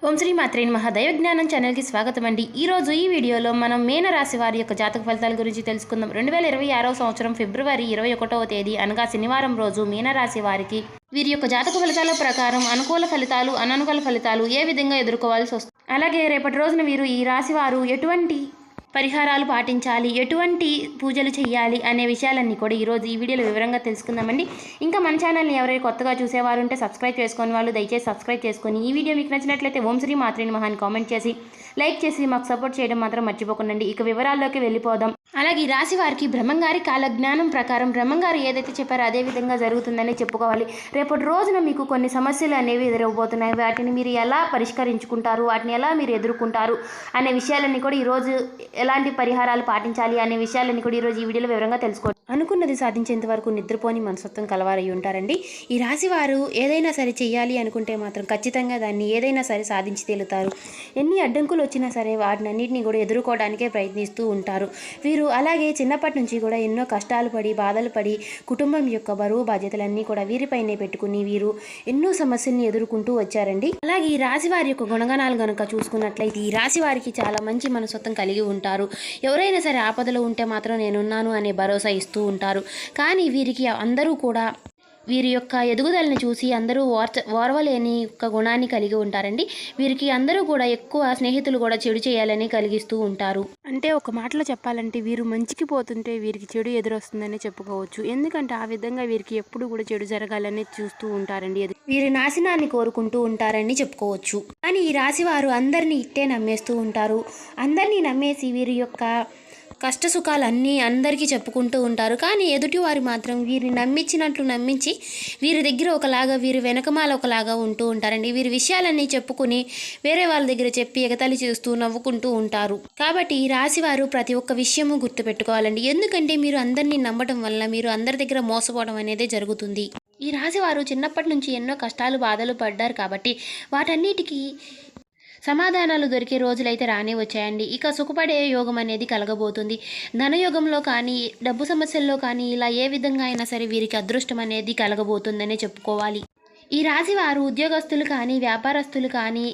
ఓం శ్రీ మాత్రే నమః. దైవ జ్ఞానం ఛానల్కి స్వాగతం అండి. ఈరోజు ఈ వీడియోలో మనం మీన రాశి వారి యొక్క జాతక ఫలితాల గురించి తెలుసుకుందాం. 2026వ సంవత్సరం ఫిబ్రవరి 21వ తేదీ అనగా శనివారం రోజు మీనరాశి వారికి వీరి యొక్క జాతక ఫలితాల ప్రకారం అనుకూల ఫలితాలు అననుకూల ఫలితాలు ఏ విధంగా ఎదుర్కోవాల్సి వస్తుంది, అలాగే రేపటి రోజున వీరు ఈ రాశి వారు ఎటువంటి పరిహారాలు పాటించాలి, ఎటువంటి పూజలు చేయాలి అనే విషయాలన్నీ కూడా ఈరోజు ఈ వీడియోలో వివరంగా తెలుసుకుందామండి. ఇంకా మన ఛానల్ని ఎవరైనా కొత్తగా చూసేవారు ఉంటే సబ్స్క్రైబ్ చేసుకుని వాళ్ళు దయచేసి సబ్స్క్రైబ్ చేసుకొని ఈ వీడియో మీకు నచ్చినట్లయితే ఓం శ్రీ మాత్రే నమః అని కామెంట్ చేసి లైక్ చేసి మాకు సపోర్ట్ చేయడం మాత్రం మర్చిపోకండి. ఇక వివరాల్లోకి వెళ్ళిపోదాం. అలాగే ఈ రాశి వారికి బ్రహ్మంగారి కాలజ్ఞానం ప్రకారం బ్రహ్మంగారు ఏదైతే చెప్పారో అదే విధంగా జరుగుతుందని చెప్పుకోవాలి. రేపటి రోజున మీకు కొన్ని సమస్యలు అనేవి ఎదురవబోతున్నాయి. వాటిని మీరు ఎలా పరిష్కరించుకుంటారు, వాటిని ఎలా మీరు ఎదుర్కొంటారు అనే విషయాలన్నీ కూడా ఈరోజు ఎలాంటి పరిహారాలు పాటించాలి అనే విషయాలన్నీ కూడా ఈరోజు ఈ వీడియోలో వివరంగా తెలుసుకోండి. అనుకున్నది సాధించేంత వరకు నిద్రపోని మనస్తత్వం కలవారై ఉంటారండి. ఈ రాశి వారు ఏదైనా సరే చేయాలి అనుకుంటే మాత్రం ఖచ్చితంగా దాన్ని ఏదైనా సరే సాధించి తేలుతారు. ఎన్ని అడ్డంకులు వచ్చినా సరే వాటినన్నింటినీ కూడా ఎదుర్కోవడానికే ప్రయత్నిస్తూ ఉంటారు. వీరు అలాగే చిన్నప్పటి నుంచి కూడా ఎన్నో కష్టాలు పడి బాధలు పడి కుటుంబం యొక్క బరువు బాధ్యతలన్నీ కూడా వీరిపైనే పెట్టుకుని వీరు ఎన్నో సమస్యల్ని ఎదుర్కొంటూ వచ్చారండి. అలాగే ఈ రాశి వారి యొక్క గుణగణాలు కనుక చూసుకున్నట్లయితే ఈ రాశి వారికి చాలా మంచి మనస్తత్వం కలిగి ఉంటారు. ఎవరైనా సరే ఆపదలో ఉంటే మాత్రం నేనున్నాను అనే భరోసా ఇస్తూ ఉంటారు. కానీ వీరికి అందరూ కూడా వీరి యొక్క ఎదుగుదలని చూసి అందరూ ఓర్వలేని యొక్క గుణాన్ని కలిగి ఉంటారండి. వీరికి అందరూ కూడా ఎక్కువ స్నేహితులు కూడా చెడు చేయాలని కలిగిస్తూ ఉంటారు. అంటే ఒక మాటలో చెప్పాలంటే వీరు మంచికి పోతుంటే వీరికి చెడు ఎదురొస్తుందని చెప్పుకోవచ్చు. ఎందుకంటే ఆ విధంగా వీరికి ఎప్పుడు కూడా చెడు జరగాలని చూస్తూ ఉంటారండి. వీరి నాశనాన్ని కోరుకుంటూ ఉంటారని చెప్పుకోవచ్చు. కానీ ఈ రాశి వారు అందరినీ ఇట్టే నమ్మేస్తూ ఉంటారు. అందరినీ నమ్మేసి వీరి యొక్క కష్ట సుఖాలన్నీ అందరికీ చెప్పుకుంటూ ఉంటారు. కానీ ఎదుటివారు మాత్రం వీరిని నమ్మించినట్లు నమ్మించి వీరి దగ్గర ఒకలాగా వీరి వెనకమాల ఒకలాగా ఉంటూ ఉంటారండి. వీరి విషయాలన్నీ చెప్పుకుని వేరే వాళ్ళ దగ్గర చెప్పి ఎగతాళి చేస్తూ నవ్వుకుంటూ ఉంటారు. కాబట్టి ఈ రాశి వారు ప్రతి ఒక్క విషయము గుర్తుపెట్టుకోవాలండి. ఎందుకంటే మీరు అందరినీ నమ్మడం వల్ల మీరు అందరి దగ్గర మోసపోవడం అనేది జరుగుతుంది. ఈ రాశి వారు చిన్నప్పటి నుంచి ఎన్నో కష్టాలు బాధలు పడ్డారు కాబట్టి వాటన్నిటికీ సమాధానాలు దొరికే రోజులైతే రానే వచ్చాయండి. ఇక సుఖపడే యోగం అనేది కలగబోతుంది. ధనయోగంలో కానీ డబ్బు సమస్యల్లో కానీ ఇలా ఏ విధంగా అయినా సరే వీరికి అదృష్టం అనేది కలగబోతుందనే చెప్పుకోవాలి. ఈ రాశి వారు ఉద్యోగస్తులు కానీ వ్యాపారస్తులు కానీ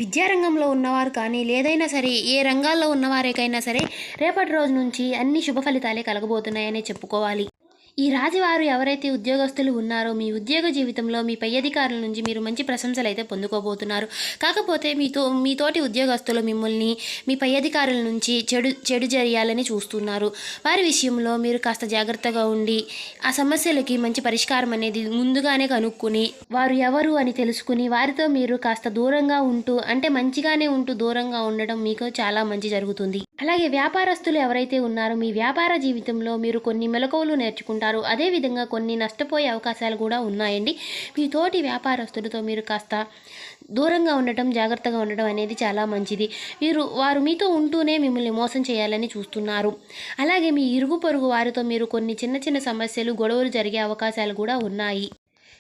విద్యారంగంలో ఉన్నవారు కానీ లేదైనా సరే ఏ రంగాల్లో ఉన్నవారికైనా సరే రేపటి రోజు నుంచి అన్ని శుభ ఫలితాలే కలగబోతున్నాయనే చెప్పుకోవాలి. ఈ రాశివారు ఎవరైతే ఉద్యోగస్తులు ఉన్నారో మీ ఉద్యోగ జీవితంలో మీ పై అధికారుల నుంచి మీరు మంచి ప్రశంసలు అయితే పొందుకోబోతున్నారు. కాకపోతే మీతోటి ఉద్యోగస్తులు మిమ్మల్ని మీ పై అధికారుల నుంచి చెడు చేయాలని చూస్తున్నారు. వారి విషయంలో మీరు కాస్త జాగ్రత్తగా ఉండి ఆ సమస్యలకి మంచి పరిష్కారం అనేది ముందుగానే కనుక్కొని వారు ఎవరు అని తెలుసుకుని వారితో మీరు కాస్త దూరంగా ఉంటూ అంటే మంచిగానే ఉంటూ దూరంగా ఉండడం మీకు చాలా మంచి జరుగుతుంది. అలాగే వ్యాపారస్తులు ఎవరైతే ఉన్నారో మీ వ్యాపార జీవితంలో మీరు కొన్ని మెలకువలు నేర్చుకుంటారు. అదేవిధంగా కొన్ని నష్టపోయే అవకాశాలు కూడా ఉన్నాయండి. మీ తోటి వ్యాపారస్తులతో మీరు కాస్త దూరంగా ఉండటం జాగ్రత్తగా ఉండడం అనేది చాలా మంచిది. వారు మీతో ఉంటూనే మిమ్మల్ని మోసం చేయాలని చూస్తున్నారు. అలాగే మీ ఇరుగు పొరుగు వారితో మీరు కొన్ని చిన్న చిన్న సమస్యలు గొడవలు జరిగే అవకాశాలు కూడా ఉన్నాయి.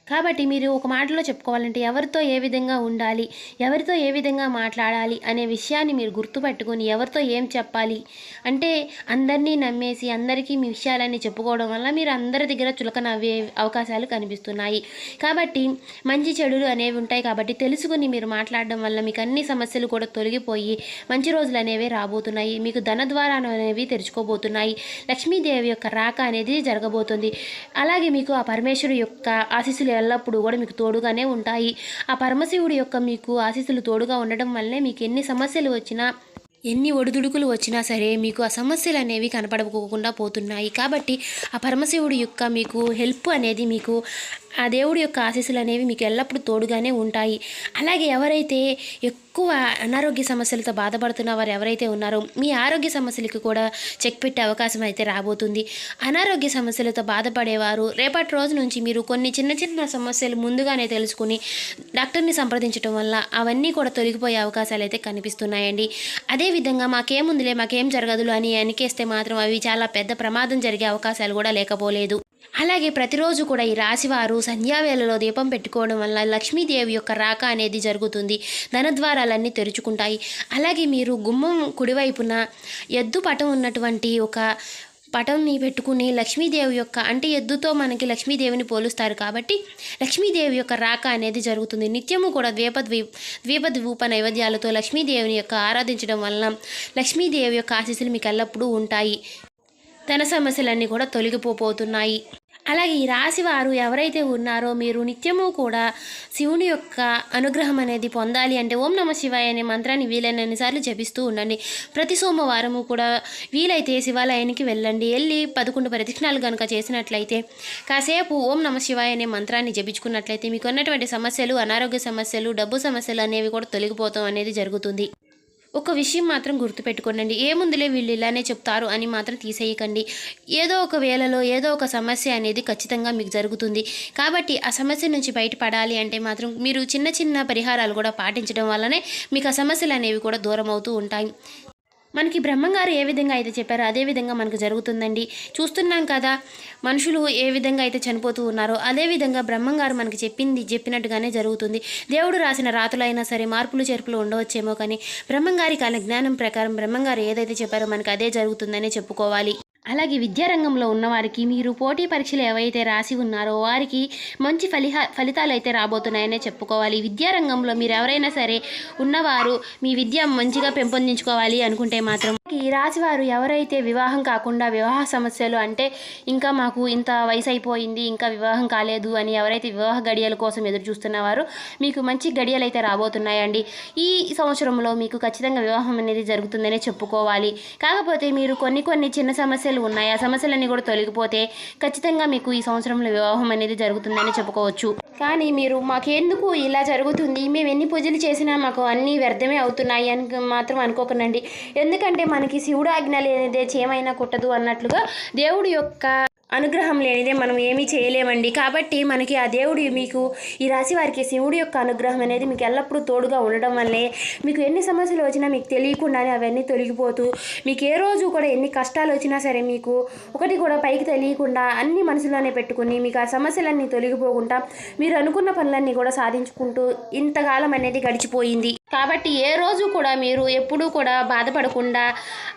కాబట్టి మీరు ఒక మాటలో చెప్పుకోవాలంటే ఎవరితో ఏ విధంగా ఉండాలి, ఎవరితో ఏ విధంగా మాట్లాడాలి అనే విషయాన్ని మీరు గుర్తుపెట్టుకొని ఎవరితో ఏం చెప్పాలి అంటే అందరినీ నమ్మేసి అందరికీ మీ విషయాలన్నీ చెప్పుకోవడం వల్ల మీరు అందరి దగ్గర చులకన అవ్వే అవకాశాలు కనిపిస్తున్నాయి. కాబట్టి మంచి చెడులు అనేవి ఉంటాయి. కాబట్టి తెలుసుకుని మీరు మాట్లాడడం వల్ల మీకు అన్ని సమస్యలు కూడా తొలగిపోయి మంచి రోజులు అనేవి రాబోతున్నాయి. మీకు ధన ద్వారాలు అనేవి తెరుచుకోబోతున్నాయి. లక్ష్మీదేవి యొక్క రాక అనేది జరగబోతుంది. అలాగే మీకు ఆ పరమేశ్వరు యొక్క ఆశీస్సులు ఎల్లప్పుడూ కూడా మీకు తోడుగానే ఉంటాయి. ఆ పరమశివుడి యొక్క మీకు ఆశీస్సులు తోడుగా ఉండడం వల్లే మీకు ఎన్ని సమస్యలు వచ్చినా ఎన్ని ఒడిదుడుకులు వచ్చినా సరే మీకు ఆ సమస్యలు అనేవి కనపడకోకుండా పోతున్నాయి. కాబట్టి ఆ పరమశివుడి యొక్క మీకు హెల్ప్ అనేది మీకు ఆ దేవుడి యొక్క ఆశీస్సులు అనేవి మీకు ఎల్లప్పుడూ తోడుగానే ఉంటాయి. అలాగే ఎవరైతే ఎక్కువ అనారోగ్య సమస్యలతో బాధపడుతున్న వారు ఎవరైతే ఉన్నారో మీ ఆరోగ్య సమస్యలకు కూడా చెక్ పెట్టే అవకాశం అయితే రాబోతుంది. అనారోగ్య సమస్యలతో బాధపడేవారు రేపటి రోజు నుంచి మీరు కొన్ని చిన్న చిన్న సమస్యలు ముందుగానే తెలుసుకుని డాక్టర్ని సంప్రదించడం వల్ల అవన్నీ కూడా తొలగిపోయే అవకాశాలు అయితే కనిపిస్తున్నాయండి. అదేవిధంగా మాకేముందిలే మాకేం జరగదు అని అనికేస్తే మాత్రం అవి చాలా పెద్ద ప్రమాదం జరిగే అవకాశాలు కూడా లేకపోలేదు. అలాగే ప్రతిరోజు కూడా ఈ రాశివారు సంధ్యావేళలో దీపం పెట్టుకోవడం వల్ల లక్ష్మీదేవి యొక్క రాక అనేది జరుగుతుంది. ధనద్వారాలన్నీ తెరుచుకుంటాయి. అలాగే మీరు గుమ్మం కుడివైపున ఎద్దు పటం ఉన్నటువంటి ఒక పటంని పెట్టుకుని లక్ష్మీదేవి యొక్క అంటే ఎద్దుతో మనకి లక్ష్మీదేవిని పోలుస్తారు కాబట్టి లక్ష్మీదేవి యొక్క రాక అనేది జరుగుతుంది. నిత్యము కూడా ద్వీప నైవేద్యాలతో లక్ష్మీదేవిని యొక్క ఆరాధించడం వలన లక్ష్మీదేవి యొక్క ఆశీస్సులు మీకు ఎల్లప్పుడూ ఉంటాయి. ధన సమస్యలన్నీ కూడా తొలగిపోతున్నాయి. అలాగే ఈ రాశి వారు ఎవరైతే ఉన్నారో మీరు నిత్యము కూడా శివుని యొక్క అనుగ్రహం అనేది పొందాలి అంటే ఓం నమ శివాయ అనే మంత్రాన్ని వీలైనన్నిసార్లు జపిస్తూ ఉండండి. ప్రతి సోమవారము కూడా వీలైతే శివాలయానికి వెళ్ళండి. వెళ్ళి 11 ప్రదక్షిణాలు కనుక చేసినట్లయితే కాసేపు ఓం నమ శివాయ అనే మంత్రాన్ని జపించుకున్నట్లయితే మీకు ఉన్నటువంటి సమస్యలు, అనారోగ్య సమస్యలు, డబ్బు సమస్యలు అనేవి కూడా తొలగిపోతాం అనేది జరుగుతుంది. ఒక విషయం మాత్రం గుర్తుపెట్టుకోండి, ఏముందులే వీళ్ళు ఇలానే చెప్తారు అని మాత్రం తీసేయకండి. ఏదో ఒక వేళలో ఏదో ఒక సమస్య అనేది ఖచ్చితంగా మీకు జరుగుతుంది. కాబట్టి ఆ సమస్య నుంచి బయటపడాలి అంటే మాత్రం మీరు చిన్న చిన్న పరిహారాలు కూడా పాటించడం వల్లనే మీకు ఆ సమస్యలు అనేవి కూడా దూరం అవుతూ ఉంటాయి. మనకి బ్రహ్మంగారు ఏ విధంగా అయితే చెప్పారో అదే విధంగా మనకు జరుగుతుందండి. చూస్తున్నాం కదా, మనుషులు ఏ విధంగా అయితే చనిపోతూ ఉన్నారో అదేవిధంగా బ్రహ్మంగారు మనకి చెప్పినట్టుగానే జరుగుతుంది. దేవుడు రాసిన రాతలైనా సరే మార్పులు చేర్పులు ఉండవచ్చేమో, కానీ బ్రహ్మంగారి కాల జ్ఞానం ప్రకారం బ్రహ్మంగారు ఏదైతే చెప్పారో మనకి అదే జరుగుతుందనే చెప్పుకోవాలి. అలాగే విద్యారంగంలో ఉన్నవారికి మీరు పోటీ పరీక్షలు ఏవైతే రాసి ఉన్నారో వారికి మంచి ఫలితాలు అయితే రాబోతున్నాయనే చెప్పుకోవాలి. విద్యారంగంలో మీరు ఎవరైనా సరే ఉన్నవారు మీ విద్య మంచిగా పెంపొందించుకోవాలి అనుకుంటే మాత్రం ఈ రాశివారు ఎవరైతే వివాహం కాకుండా వివాహ సమస్యలు అంటే ఇంకా మాకు ఇంత వయసు అయిపోయింది ఇంకా వివాహం కాలేదు అని ఎవరైతే వివాహ గడియల కోసం ఎదురు చూస్తున్నవారు మీకు మంచి గడియలు అయితే రాబోతున్నాయండి. ఈ సంవత్సరంలో మీకు ఖచ్చితంగా వివాహం అనేది జరుగుతుందనే చెప్పుకోవాలి. కాకపోతే మీరు కొన్ని చిన్న సమస్యలు ఉన్నాయి, ఆ సమస్యలన్నీ కూడా తొలగిపోతే ఖచ్చితంగా మీకు ఈ సంవత్సరంలో వివాహం అనేది జరుగుతుందని చెప్పుకోవచ్చు. కానీ మీరు మాకెందుకు ఇలా జరుగుతుంది, మేము ఎన్ని పూజలు చేసినా మాకు అన్నీ వ్యర్థమే అవుతున్నాయి అని మాత్రం అనుకోకండి. ఎందుకంటే మనకి శివుడు ఆజ్ఞ లేనిదే చేమైనా కుట్టదు అన్నట్లుగా దేవుడి యొక్క అనుగ్రహం లేనిదే మనం ఏమీ చేయలేమండి. కాబట్టి మనకి ఆ దేవుడు మీకు ఈ రాశి వారికి శివుడి యొక్క అనుగ్రహం అనేది మీకు ఎల్లప్పుడూ తోడుగా ఉండడం వల్లే మీకు ఎన్ని సమస్యలు వచ్చినా మీకు తెలియకుండానే అవన్నీ తొలగిపోతూ మీకు ఏ రోజు కూడా ఎన్ని కష్టాలు వచ్చినా సరే మీకు ఒకటి కూడా పైకి తెలియకుండా అన్ని మనసులోనే పెట్టుకుని మీకు ఆ సమస్యలన్నీ తొలగిపోకుండా మీరు అనుకున్న పనులన్నీ కూడా సాధించుకుంటూ ఇంతకాలం అనేది గడిచిపోయింది. కాబట్టి ఏ రోజు కూడా మీరు ఎప్పుడూ కూడా బాధపడకుండా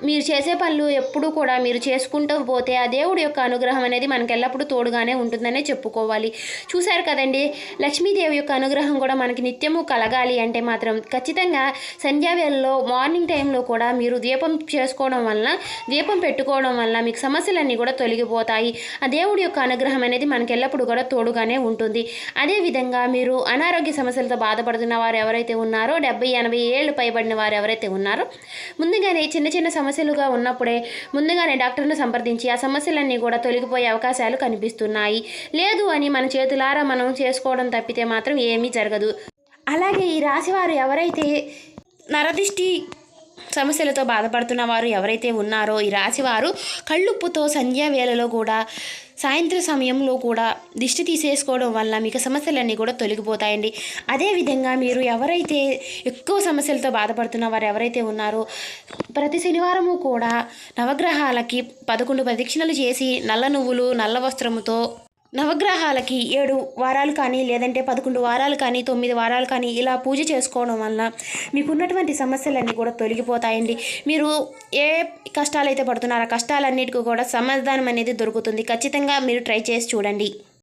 మీరు చేసే పనులు ఎప్పుడూ కూడా మీరు చేసుకుంటూ పోతే ఆ దేవుడి యొక్క అనుగ్రహం అనేది మనకి ఎల్లప్పుడూ తోడుగానే ఉంటుందనే చెప్పుకోవాలి. చూశారు కదండి, లక్ష్మీదేవి యొక్క అనుగ్రహం కూడా మనకి నిత్యము కలగాలి అంటే మాత్రం ఖచ్చితంగా సంధ్యావేళలో మార్నింగ్ టైంలో కూడా మీరు దీపం చేసుకోవడం వల్ల దీపం పెట్టుకోవడం వల్ల మీకు సమస్యలన్నీ కూడా తొలగిపోతాయి. ఆ దేవుడి యొక్క అనుగ్రహం అనేది మనకి ఎల్లప్పుడూ కూడా తోడుగానే ఉంటుంది. అదేవిధంగా మీరు అనారోగ్య సమస్యలతో బాధపడుతున్న వారు ఎవరైతే ఉన్నారో 70-80 ఏళ్ళు పైబడిన వారు ఎవరైతే ఉన్నారో ముందుగానే చిన్న సమస్యలుగా ఉన్నప్పుడే ముందుగానే డాక్టర్ను సంప్రదించి ఆ సమస్యలన్నీ కూడా తొలగిపోయే అవకాశాలు కనిపిస్తున్నాయి. లేదు అని మన చేతులారా మనం చేసుకోవడం తప్పితే మాత్రం ఏమీ జరగదు. అలాగే ఈ రాశివారు ఎవరైతే నరదిష్టి సమస్యలతో బాధపడుతున్న వారు ఎవరైతే ఉన్నారో ఈ రాశివారు కళ్ళుప్పుతో సంధ్యా వేళలో కూడా సాయంత్రం సమయంలో కూడా దిష్టి తీసేసుకోవడం వల్ల మీకు సమస్యలన్నీ కూడా తొలగిపోతాయండి. అదేవిధంగా మీరు ఎవరైతే ఎక్కువ సమస్యలతో బాధపడుతున్న వారు ఎవరైతే ఉన్నారో ప్రతి శనివారము కూడా నవగ్రహాలకి 11 ప్రదక్షిణలు చేసి నల్ల నువ్వులు నల్ల వస్త్రముతో నవగ్రహాలకి 7 వారాలు కానీ లేదంటే 11 వారాలు కానీ 9 వారాలు కానీ ఇలా పూజ చేసుకోవడం వల్ల మీకున్నటువంటి సమస్యలన్నీ కూడా తొలగిపోతాయండి. మీరు ఏ కష్టాలైతే పడుతున్నారో ఆ కష్టాలన్నిటికీ కూడా సమాధానం అనేది దొరుకుతుంది. ఖచ్చితంగా మీరు ట్రై చేసి చూడండి.